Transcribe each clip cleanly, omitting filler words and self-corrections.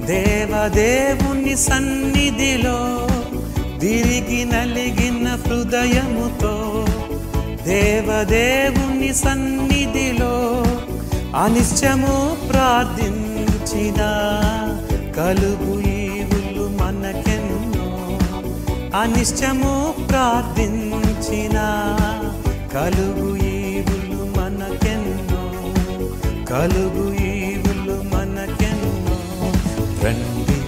దేవదేవుని సన్నిధిలో విరిగి నలిగిన హృదయముతో, దేవదేవుని సన్నిధిలో అనిశ్చము ప్రార్థించిన కలుగు ఈవులు మనకెన్నో. అనిశ్చము ప్రార్థించిన కలుగు ఈవులు మనకెన్నో, కలుగు ఈవులు మనకెన్నో. రండి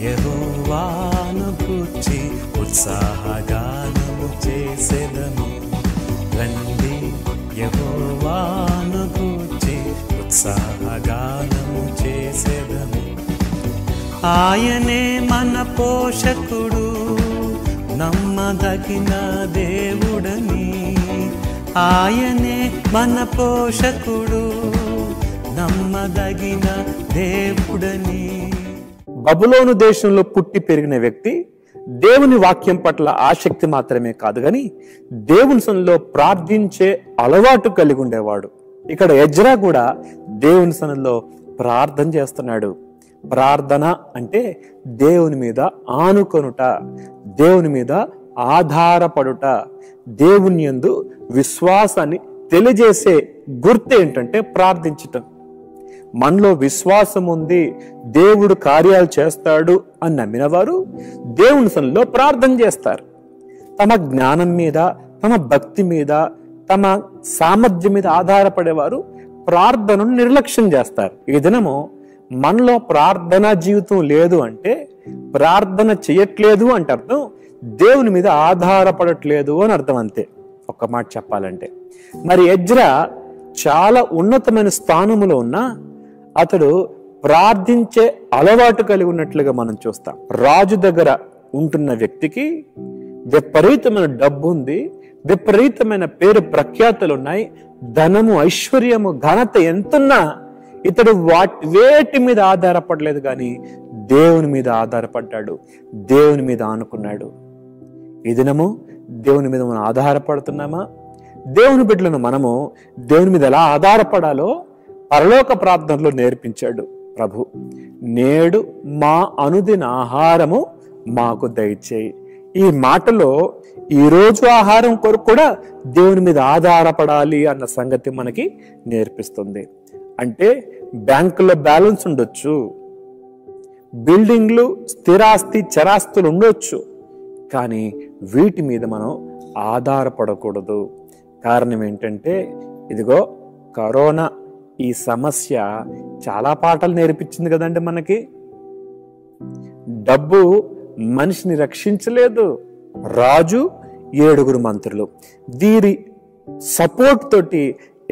యెహోవాను గూర్చి ఉత్సాహగానము చేసెదము. రండి యెహోవాను గూర్చి ఉత్సాహగానము చేసెదము. ఆయనే మన పోషకుడు, నమ్మదగిన దేవుడని. ఆయనే మన పోషకుడు, నమ్మదగిన దేవుడని. బబులోను దేశంలో పుట్టి పెరిగిన వ్యక్తి దేవుని వాక్యం పట్ల ఆసక్తి మాత్రమే కాదు కానీ దేవుని సన్నిధిలో ప్రార్థించే అలవాటు కలిగి ఉండేవాడు. ఇక్కడ ఎజ్రా కూడా దేవుని సన్నిధిలో ప్రార్థన చేస్తున్నాడు. ప్రార్థన అంటే దేవుని మీద ఆనుకొనుట, దేవుని మీద ఆధారపడుట, దేవుని యందు విశ్వాసాన్ని తెలియజేసే గుర్తు ఏంటంటే ప్రార్థించటం. మనలో విశ్వాసం ఉంది, దేవుడు కార్యాలు చేస్తాడు అని నమ్మిన వారు దేవుని సన్నిధిలో ప్రార్థన చేస్తారు. తమ జ్ఞానం మీద, తమ భక్తి మీద, తమ సామర్థ్యం మీద ఆధారపడేవారు ప్రార్థనను నిర్లక్ష్యం చేస్తారు. ఈ దినము మనలో ప్రార్థనా జీవితం లేదు అంటే, ప్రార్థన చేయట్లేదు అంటే అర్థం దేవుని మీద ఆధారపడట్లేదు అని అర్థం. అంతే. ఒక్క మాట చెప్పాలంటే, మరి ఎజ్రా చాలా ఉన్నతమైన స్థానములో ఉన్న అతడు ప్రార్థించే అలవాటు కలిగి ఉన్నట్లుగా మనం చూస్తాం. రాజు దగ్గర ఉంటున్న వ్యక్తికి విపరీతమైన డబ్బు ఉంది, విపరీతమైన పేరు ప్రఖ్యాతులు ఉన్నాయి, ధనము, ఐశ్వర్యము, ఘనత ఎంతున్నా ఇతడు వేటి మీద ఆధారపడలేదు కానీ దేవుని మీద ఆధారపడ్డాడు, దేవుని మీద ఆనుకున్నాడు. ఈ దినము దేవుని మీద మనం ఆధారపడుతున్నామా? దేవుని బిడ్డలను మనము దేవుని మీద ఎలా ఆధారపడాలో పరలోక ప్రార్థనలో నేర్పించాడు ప్రభు. నేడు మా అనుదిన ఆహారము మాకు దయచేయి. ఈ మాటలో ఈరోజు ఆహారం కొరకు కూడా దేవుని మీద ఆధారపడాలి అన్న సంగతి మనకి నేర్పిస్తుంది. అంటే బ్యాంకులో బ్యాలెన్స్ ఉండొచ్చు, బిల్డింగ్లు, స్థిరాస్తి, చరాస్తులు ఉండొచ్చు, కానీ వీటి మీద మనం ఆధారపడకూడదు. కారణం ఏంటంటే ఇదిగో కరోనా ఈ సమస్య చాలా పాఠాలు నేర్పించింది కదండి మనకి. డబ్బు మనిషిని రక్షించలేదు. రాజు, 7 మంత్రులు, వీరి సపోర్ట్ తోటి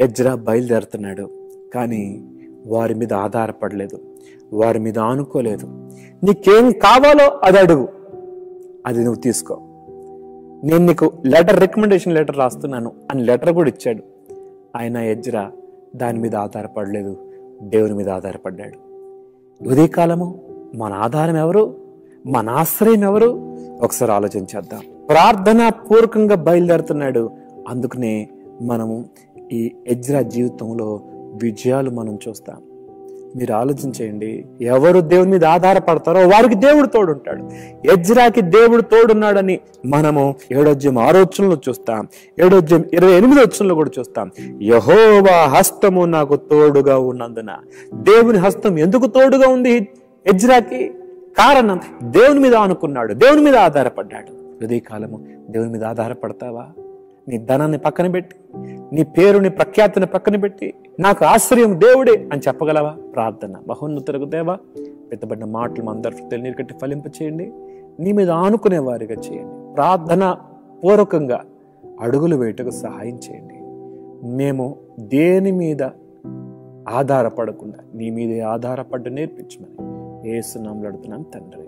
ఎజ్రా బయలుదేరుతున్నాడు. కానీ వారి మీద ఆధారపడలేదు, వారి మీద ఆనుకోలేదు. నీకేం కావాలో అది అడుగు, అది నువ్వు తీసుకో, నేను నీకు రికమెండేషన్ లెటర్ రాస్తున్నాను అని లెటర్ కూడా ఇచ్చాడు. ఆయన ఎజ్రా దాని మీద ఆధారపడలేదు, దేవుని మీద ఆధారపడ్డాడు. ఉదయకాలము మన ఆధారం ఎవరు, మన ఆశ్రయం ఎవరు? ఒకసారి ఆలోచించేద్దాం. ప్రార్థనా పూర్వకంగా బయలుదేరుతున్నాడు. అందుకనే మనము ఈ ఎజ్రా జీవితంలో విజయాలు మనం చూస్తాం. మీరు ఆలోచించేయండి, ఎవరు దేవుని మీద ఆధారపడతారో వారికి దేవుడు తోడుంటాడు. ఎజ్రాకి దేవుడు తోడున్నాడని మనము 7:6 చూస్తాం, 7:28 కూడా చూస్తాం. యెహోవా హస్తము నాకు తోడుగా ఉన్నందున. దేవుని హస్తం ఎందుకు తోడుగా ఉంది ఎజ్రాకి? కారణం దేవుని మీద ఆనుకున్నాడు, దేవుని మీద ఆధారపడ్డాడు. ఉదయకాలము దేవుని మీద ఆధారపడతావా? నీ ధనాన్ని పక్కన పెట్టి, నీ పేరుని, ప్రఖ్యాతిని పక్కన పెట్టి, నాకు ఆశ్రయం దేవుడే అని చెప్పగలవా? ప్రార్థన. మహోన్నతులకు దేవా, పెద్దబడిన మాటలు మా అందరి హృదయాలు నీరు కట్టి ఫలింప చేయండి, నీ మీద ఆనుకునే వారిగా చేయండి. ప్రార్థన పూర్వకంగా అడుగులు వేయటకు సహాయం చేయండి. మేము దేని మీద ఆధారపడకుండా నీ మీదే ఆధారపడ్డ నేర్పించమని యేసు నామములో అడుగుతున్నాం తండ్రి.